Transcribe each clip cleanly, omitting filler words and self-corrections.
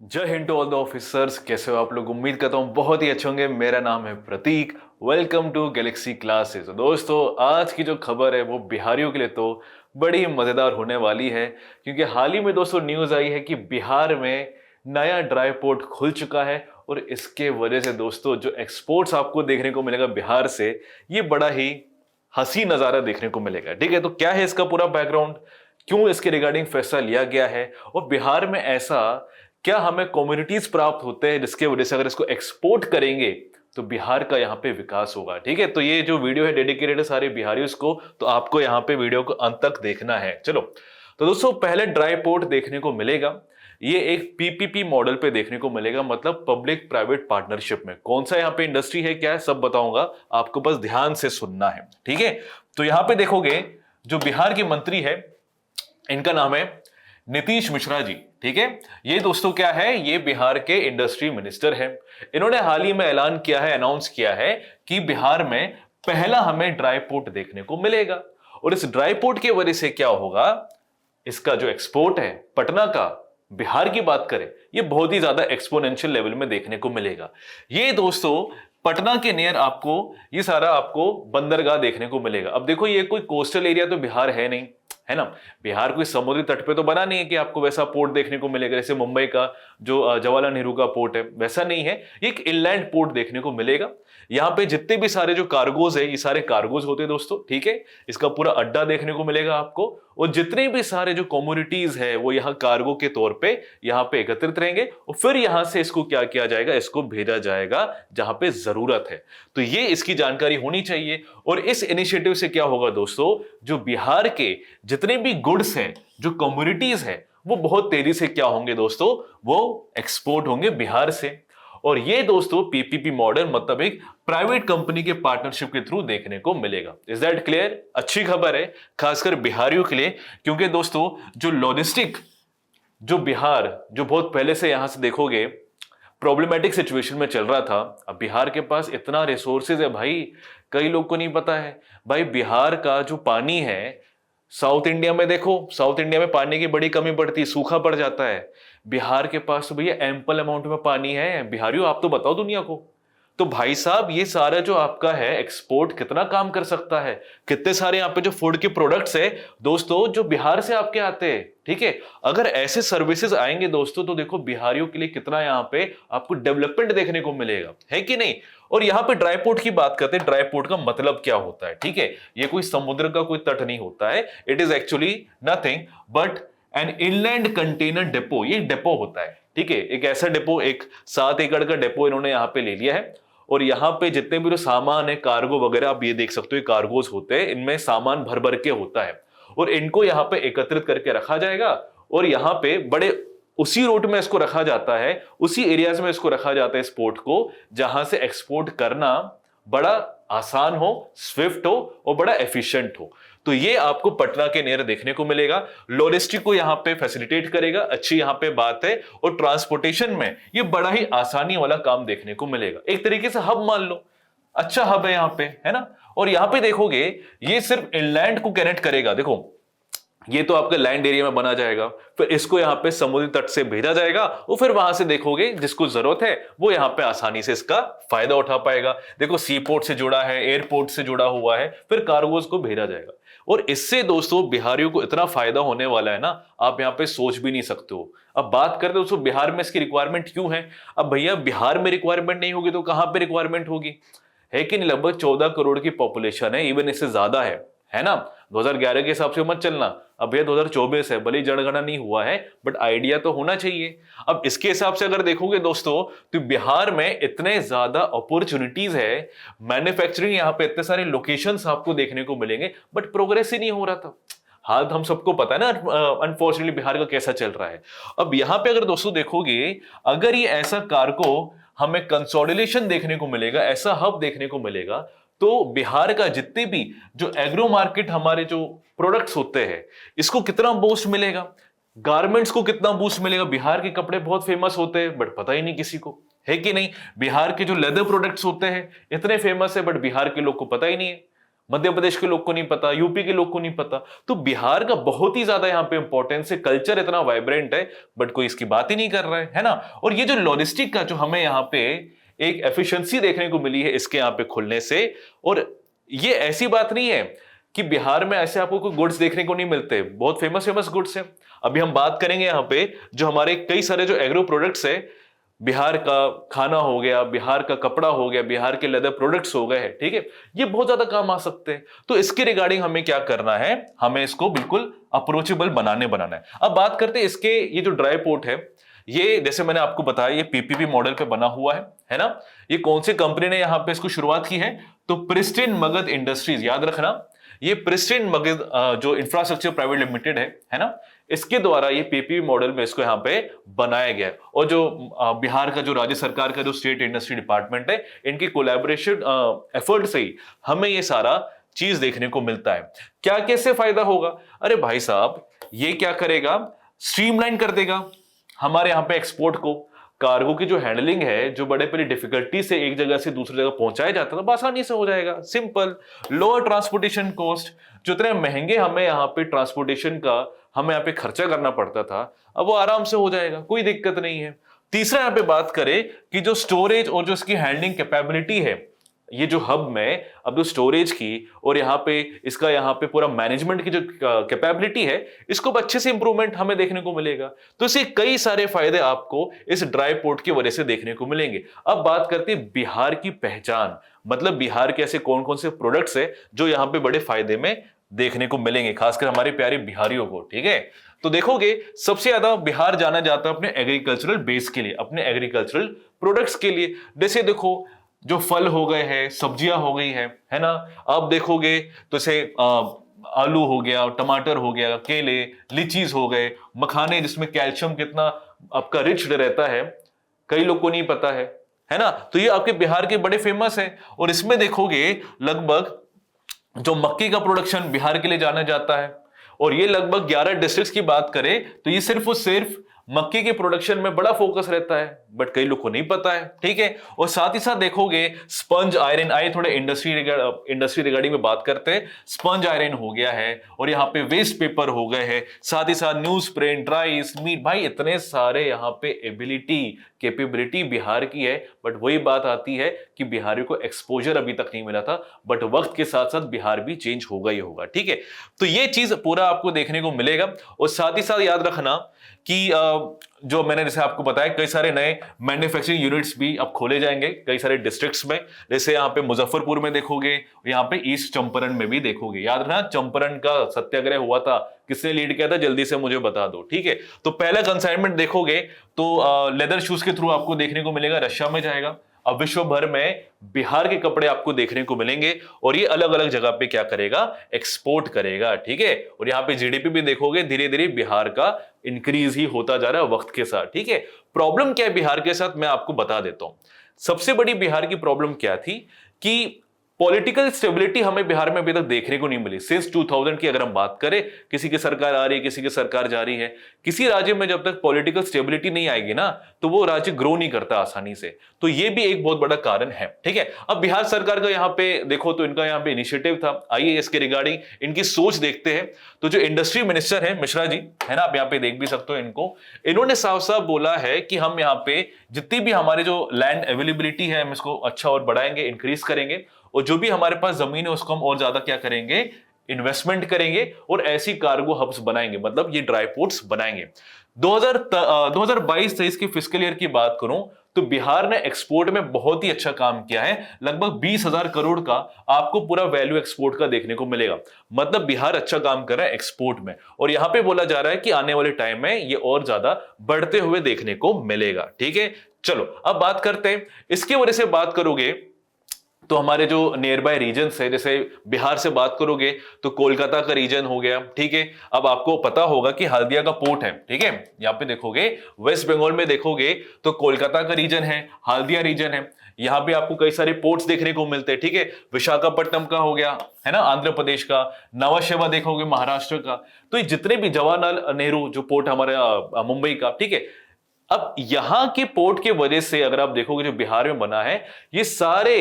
जय हिंद to all the officers. कैसे हो आप लोग? उम्मीद करता हूँ बहुत ही अच्छे होंगे। मेरा नाम है Prateek. Welcome to Galaxy Classes. दोस्तों, आज की जो खबर है वो बिहारियों के लिए तो बड़ी मजेदार होने वाली है, क्योंकि हाल ही में दोस्तों न्यूज आई है कि बिहार में नया ड्राई पोर्ट खुल चुका है। और इसके वजह से दोस्तों जो एक्सपोर्ट्स आपको देखने को मिलेगा बिहार से, ये बड़ा ही हंसी नजारा देखने को मिलेगा। ठीक है, तो क्या है इसका पूरा बैकग्राउंड, क्यों इसके रिगार्डिंग फैसला लिया गया है, और बिहार में ऐसा क्या हमें कम्युनिटीज प्राप्त होते हैं जिसके वजह से अगर इसको एक्सपोर्ट करेंगे तो बिहार का यहाँ पे विकास होगा। ठीक है, तो ये जो वीडियो है डेडिकेटेड है सारे बिहारियों को, तो आपको यहाँ पे वीडियो को अंत तक देखना है। चलो, तो दोस्तों पहले ड्राई पोर्ट देखने को मिलेगा, ये एक पीपीपी मॉडल पे देखने को मिलेगा, मतलब पब्लिक प्राइवेट पार्टनरशिप में। कौन सा यहाँ पे इंडस्ट्री है, क्या है, सब बताऊंगा आपको, बस ध्यान से सुनना है। ठीक है, तो यहाँ पे देखोगे जो बिहार के मंत्री है, इनका नाम है नीतीश मिश्रा जी। ठीक है, ये दोस्तों क्या है, ये बिहार के इंडस्ट्री मिनिस्टर है। इन्होंने हाल ही में ऐलान किया है, अनाउंस किया है कि बिहार में पहला हमें ड्राई पोर्ट देखने को मिलेगा। और इस ड्राई पोर्ट की वजह से क्या होगा, इसका जो एक्सपोर्ट है पटना का, बिहार की बात करें, ये बहुत ही ज्यादा एक्सपोनेंशियल लेवल में देखने को मिलेगा। ये दोस्तों पटना के नियर आपको ये सारा आपको बंदरगाह देखने को मिलेगा। अब देखो, ये कोई कोस्टल एरिया तो बिहार है नहीं, है ना। बिहार कोई समुद्री तट पे तो बना नहीं है कि आपको वैसा पोर्ट देखने को मिलेगा जैसे मुंबई का जो जवाहरलाल नेहरू का पोर्ट है, वैसा नहीं है। ये एक इनलैंड पोर्ट देखने को मिलेगा। यहाँ पे जितने भी सारे जो कार्गोज है, ये सारे कार्गोज होते हैं दोस्तों। ठीक है, इसका पूरा अड्डा देखने को मिलेगा आपको, और जितने भी सारे जो कमोडिटीज है वो यहाँ कार्गो के तौर पे यहाँ पे एकत्रित रहेंगे, और फिर यहाँ से इसको क्या किया जाएगा, इसको भेजा जाएगा जहां पे जरूरत है। तो ये इसकी जानकारी होनी चाहिए। और इस इनिशिएटिव से क्या होगा दोस्तों, जो बिहार के जितने भी गुड्स हैं, जो कमोडिटीज है, वो बहुत तेजी से क्या होंगे दोस्तों, वो एक्सपोर्ट होंगे बिहार से। और ये दोस्तों पीपीपी मॉडल, मतलब एक प्राइवेट कंपनी के पार्टनरशिप के थ्रू देखने को मिलेगा। Is that clear? अच्छी खबर है खासकर बिहारियों के लिए, क्योंकि दोस्तों जो लॉजिस्टिक, जो बिहार जो बहुत पहले से यहां से देखोगे प्रॉब्लमेटिक सिचुएशन में चल रहा था, अब बिहार के पास इतना रिसोर्सेज है भाई, कई लोग को नहीं पता है भाई। बिहार का जो पानी है, साउथ इंडिया में देखो, साउथ इंडिया में पानी की बड़ी कमी पड़ती है, सूखा पड़ जाता है। बिहार के पास तो भैया एम्पल अमाउंट में पानी है। बिहारियों आप तो बताओ दुनिया को। तो भाई साहब ये सारा जो आपका है एक्सपोर्ट कितना काम कर सकता है, कितने सारे यहाँ पे जो फूड के प्रोडक्ट्स है दोस्तों जो बिहार से आपके आते हैं। ठीक है, अगर ऐसे सर्विसेज आएंगे दोस्तों तो देखो बिहारियों के लिए कितना यहाँ पे आपको डेवलपमेंट देखने को मिलेगा, है कि नहीं। और यहाँ पे ड्राई पोर्ट की बात करते हैं, ड्राई पोर्ट का मतलब क्या होता है। ठीक है, ये कोई समुद्र का कोई तट नहीं होता है, it is actually nothing but an inland container depot. ये डेपो होता है। ठीक है, एक ऐसा डेपो, एक 7 एकड़ का डेपो इन्होंने यहाँ पे ले लिया है। और यहाँ पे जितने भी जो सामान है, कार्गो वगैरह, आप ये देख सकते हो कार्गोज होते हैं, इनमें सामान भर भर के होता है, और इनको यहाँ पे एकत्रित करके रखा जाएगा। और यहाँ पे बड़े उसी रूट में इसको रखा जाता है, उसी एरियाज में इसको रखा जाता है इस पोर्ट को, जहां से एक्सपोर्ट करना बड़ा आसान हो, स्विफ्ट हो और बड़ा एफिशिएंट हो। तो ये आपको पटना के नियर देखने को मिलेगा। लॉजिस्टिक को यहाँ पे फैसिलिटेट करेगा, अच्छी यहाँ पे बात है। और ट्रांसपोर्टेशन में ये बड़ा ही आसानी वाला काम देखने को मिलेगा। एक तरीके से हब मान लो, अच्छा हब है यहाँ पे, है ना। और यहाँ पे देखोगे ये सिर्फ इनलैंड को कनेक्ट करेगा। देखो ये तो आपके लैंड एरिया में बना जाएगा, फिर इसको यहाँ पे समुद्री तट से भेजा जाएगा, और फिर वहां से देखोगे जिसको जरूरत है वो यहाँ पे आसानी से इसका फायदा उठा पाएगा। देखो सी पोर्ट से जुड़ा है, एयरपोर्ट से जुड़ा हुआ है, फिर कार्गोज को भेजा जाएगा। और इससे दोस्तों बिहारियों को इतना फायदा होने वाला है ना, आप यहाँ पे सोच भी नहीं सकते हो। अब बात करते हो दोस्तों बिहार में इसकी रिक्वायरमेंट क्यों है। अब भैया बिहार में रिक्वायरमेंट नहीं होगी तो कहां पे रिक्वायरमेंट होगी, है कि नहीं। लगभग 14 करोड़ की पॉपुलेशन है, इवन इससे ज्यादा है ना। 2011 के हिसाब से मत चलना, अब ये 2024 है, भले जनगणना नहीं हुआ है बट आइडिया तो होना चाहिए। अब इसके हिसाब से अगर देखोगे दोस्तों तो बिहार में इतने ज्यादा अपॉर्चुनिटीज है, मैन्युफैक्चरिंग यहाँ पे इतने सारे लोकेशंस आपको देखने को मिलेंगे, बट प्रोग्रेस ही नहीं हो रहा था। हाल हम सबको पता है ना अनफॉर्चुनेटली बिहार का कैसा चल रहा है। अब यहाँ पे अगर दोस्तों देखोगे, अगर ये ऐसा कार्गो हमें कंसोलिडेशन देखने को मिलेगा, ऐसा हब देखने को मिलेगा, तो बिहार का जितने भी जो एग्रो मार्केट हमारे जो प्रोडक्ट्स होते हैं, इसको कितना बूस्ट मिलेगा, गारमेंट्स को कितना बूस्ट मिलेगा। बिहार के कपड़े बहुत फेमस होते हैं बट पता ही नहीं किसी को, है कि नहीं। बिहार के जो लेदर प्रोडक्ट्स होते हैं इतने फेमस है बट बिहार के लोग को पता ही नहीं है। मध्य प्रदेश के लोग को नहीं पता, यूपी के लोग को नहीं पता। तो बिहार का बहुत ही ज्यादा यहाँ पे इंपॉर्टेंस है, कल्चर इतना वाइब्रेंट है, बट कोई इसकी बात ही नहीं कर रहा है ना। और ये जो लॉजिस्टिक का जो हमें यहाँ पे एक एफिशिएंसी देखने को मिली है इसके यहाँ पे खुलने से, और ये ऐसी बात नहीं है कि बिहार में ऐसे आपको कोई गुड्स देखने को नहीं मिलते, बहुत फेमस फेमस गुड्स है। अभी हम बात करेंगे यहाँ पे जो हमारे कई सारे जो एग्रो प्रोडक्ट्स है, बिहार का खाना हो गया, बिहार का कपड़ा हो गया, बिहार के लेदर प्रोडक्ट्स हो गए हैं, ठीक है, ये बहुत ज्यादा काम आ सकते हैं। तो इसके रिगार्डिंग हमें क्या करना है, हमें इसको बिल्कुल अप्रोचेबल बनाना है। अब बात करते हैं इसके, ये जो ड्राई पोर्ट है, ये जैसे मैंने आपको बताया ये पीपीपी मॉडल पे बना हुआ है ना। ये कौन सी कंपनी ने यहाँ पे इसको शुरुआत की है, तो प्रिस्टिन मगध इंडस्ट्रीज, याद रखना ये प्रिस्टिन मगध जो इंफ्रास्ट्रक्चर प्राइवेट लिमिटेड है ना, इसके द्वारा ये पीपीपी मॉडल में इसको यहाँ पे बनाया गया है। और जो बिहार का जो राज्य सरकार का जो स्टेट इंडस्ट्री डिपार्टमेंट है, इनकी कोलैबोरेशन एफर्ट से ही हमें ये सारा चीज देखने को मिलता है। क्या कैसे फायदा होगा, अरे भाई साहब ये क्या करेगा, स्ट्रीमलाइन कर देगा हमारे यहाँ पे एक्सपोर्ट को। कार्गो की जो हैंडलिंग है, जो बड़े बड़ी डिफिकल्टी से एक जगह से दूसरी जगह पहुंचाया जाता था, तो आसानी से हो जाएगा, सिंपल। लोअर ट्रांसपोर्टेशन कॉस्ट, जो इतने महंगे हमें यहाँ पे ट्रांसपोर्टेशन का हमें यहाँ पे खर्चा करना पड़ता था, अब वो आराम से हो जाएगा, कोई दिक्कत नहीं है। तीसरा यहाँ पे बात करें कि जो स्टोरेज और जो इसकी हैंडलिंग कैपेबिलिटी है, ये जो हब में अब जो स्टोरेज की और यहाँ पे इसका यहाँ पे पूरा मैनेजमेंट की जो कैपेबिलिटी है, इसको अच्छे से इंप्रूवमेंट हमें देखने को मिलेगा। तो इससे कई सारे फायदे आपको इस ड्राई पोर्ट की वजह से देखने को मिलेंगे। अब बात करते हैं बिहार की पहचान, मतलब बिहार के ऐसे कौन कौन से प्रोडक्ट्स है जो यहाँ पे बड़े फायदे में देखने को मिलेंगे, खासकर हमारे प्यारे बिहारियों को, ठीक है। तो देखोगे सबसे ज्यादा बिहार जाना जाता है अपने एग्रीकल्चरल बेस के लिए, अपने एग्रीकल्चरल प्रोडक्ट्स के लिए। जैसे देखो जो फल हो गए हैं, सब्जियां हो गई है ना। आप देखोगे तो जैसे आलू हो गया, टमाटर हो गया, केले, लीचीज हो गए, मखाने जिसमें कैल्शियम कितना आपका रिच रहता है, कई लोग को नहीं पता है ना। तो ये आपके बिहार के बड़े फेमस है। और इसमें देखोगे लगभग जो मक्की का प्रोडक्शन बिहार के लिए जाना जाता है, और ये लगभग 11 डिस्ट्रिक्ट्स की बात करें तो ये सिर्फ और सिर्फ मक्के के प्रोडक्शन में बड़ा फोकस रहता है, बट कई लोग को नहीं पता है, ठीक है। और साथ ही साथ देखोगे स्पंज आयरन, आए थोड़े इंडस्ट्री रिगार्डिंग में बात करते हैं। स्पंज आयरन हो गया है, और यहाँ पे वेस्ट पेपर हो गए हैं, साथ ही साथ न्यूज प्रिंट, राइस, मीट, भाई इतने सारे यहाँ पे एबिलिटी कैपेबिलिटी बिहार की है। बट वही बात आती है कि बिहारियों को एक्सपोजर अभी तक नहीं मिला था, बट वक्त के साथ साथ बिहार भी चेंज होगा ही होगा, ठीक है। तो ये चीज पूरा आपको देखने को मिलेगा। और साथ ही साथ याद रखना कि जो मैंने जैसे आपको बताया कई सारे नए मैन्युफैक्चरिंग यूनिट्स भी अब खोले जाएंगे कई सारे डिस्ट्रिक्ट्स में। जैसे यहाँ पे मुजफ्फरपुर में देखोगे, यहाँ पे ईस्ट चंपारण में भी देखोगे। याद रखना चंपारण का सत्याग्रह हुआ था, किसने लीड किया था, जल्दी से मुझे बता दो, ठीक है। तो पहला कंसाइनमेंट देखोगे तो लेदर शूज के थ्रू आपको देखने को मिलेगा, रशिया में जाएगा। अब विश्व भर में बिहार के कपड़े आपको देखने को मिलेंगे, और ये अलग अलग जगह पे क्या करेगा, एक्सपोर्ट करेगा, ठीक है। और यहाँ पे जीडीपी भी देखोगे धीरे धीरे बिहार का इंक्रीज ही होता जा रहा है वक्त के साथ, ठीक है। प्रॉब्लम क्या है बिहार के साथ, मैं आपको बता देता हूं। सबसे बड़ी बिहार की प्रॉब्लम क्या थी कि पॉलिटिकल स्टेबिलिटी हमें बिहार में अभी तक देखने को नहीं मिली। सिंस 2000 की अगर हम बात करें, किसी की सरकार आ रही है, किसी की सरकार जा रही है, किसी राज्य में जब तक पॉलिटिकल स्टेबिलिटी नहीं आएगी ना, तो वो राज्य ग्रो नहीं करता आसानी से। तो ये भी एक बहुत बड़ा कारण है, ठीक है। अब बिहार सरकार का यहाँ पे देखो तो इनका यहाँ पे इनिशिएटिव था, आइए इसके रिगार्डिंग इनकी सोच देखते हैं। तो जो इंडस्ट्री मिनिस्टर है मिश्रा जी, है ना, आप यहाँ पे देख भी सकते हो इनको, इन्होंने साफ साफ बोला है कि हम यहाँ पे जितनी भी हमारे जो लैंड अवेलेबिलिटी है हम इसको अच्छा और बढ़ाएंगे, इंक्रीज करेंगे, और जो भी हमारे पास जमीन है उसको हम और ज्यादा क्या करेंगे, इन्वेस्टमेंट करेंगे, और ऐसी कार्गो हब्स बनाएंगे, मतलब ये ड्राई पोर्ट्स बनाएंगे। 2022-23 की फिस्कल ईयर की बात करूं तो बिहार ने एक्सपोर्ट में बहुत ही अच्छा काम किया है। लगभग 20,000 करोड़ का आपको पूरा वैल्यू एक्सपोर्ट का देखने को मिलेगा। मतलब बिहार अच्छा काम कर रहा है एक्सपोर्ट में, और यहां पे बोला जा रहा है कि आने वाले टाइम में ये और ज्यादा बढ़ते हुए देखने को मिलेगा, ठीक है। चलो अब बात करते हैं, इसकी वजह से बात करोगे तो हमारे जो नियर बाय रीजन है, जैसे बिहार से बात करोगे तो कोलकाता का रीजन हो गया, ठीक है। अब आपको पता होगा कि हल्दिया का पोर्ट है, ठीक है। यहाँ पे देखोगे वेस्ट बंगाल में देखोगे तो कोलकाता का रीजन है, हल्दिया रीजन है। यहाँ पे आपको कई सारे पोर्ट्स देखने को मिलते हैं, ठीक है। विशाखापट्टनम का हो गया, है ना, आंध्र प्रदेश का। नवा शेवा देखोगे महाराष्ट्र का। तो ये जितने भी जवाहरलाल नेहरू जो पोर्ट हमारे मुंबई का, ठीक है। अब यहां के पोर्ट के वजह से अगर आप देखोगे जो बिहार में बना है, ये सारे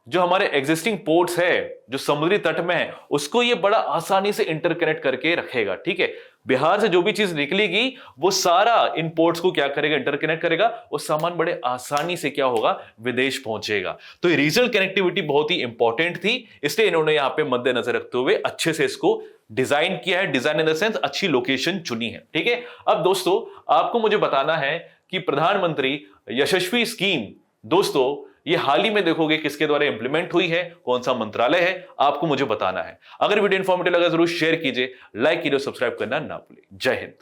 जो हमारे एग्जिस्टिंग पोर्ट्स है, जो समुद्री तट में है, उसको ये बड़ा आसानी से इंटरकनेक्ट करके रखेगा। ठीक है, बिहार से जो भी चीज निकलेगी वो सारा इन पोर्ट्स को क्या करेगा, इंटरकनेक्ट करेगा, वो सामान बड़े आसानी से क्या होगा, विदेश पहुंचेगा। तो ये रीजनल कनेक्टिविटी बहुत ही इंपॉर्टेंट थी, इसलिए इन्होंने यहां पे मद्देनजर रखते हुए अच्छे से इसको डिजाइन किया है। डिजाइन इन द सेंस अच्छी लोकेशन चुनी है। ठीक है, अब दोस्तों आपको मुझे बताना है कि प्रधानमंत्री यशस्वी स्कीम, दोस्तों ये हाल ही में देखोगे किसके द्वारा इंप्लीमेंट हुई है, कौन सा मंत्रालय है, आपको मुझे बताना है। अगर वीडियो इंफॉर्मेटिव लगा जरूर शेयर कीजिए, लाइक कीजिए, सब्सक्राइब करना ना भूलिए। जय हिंद।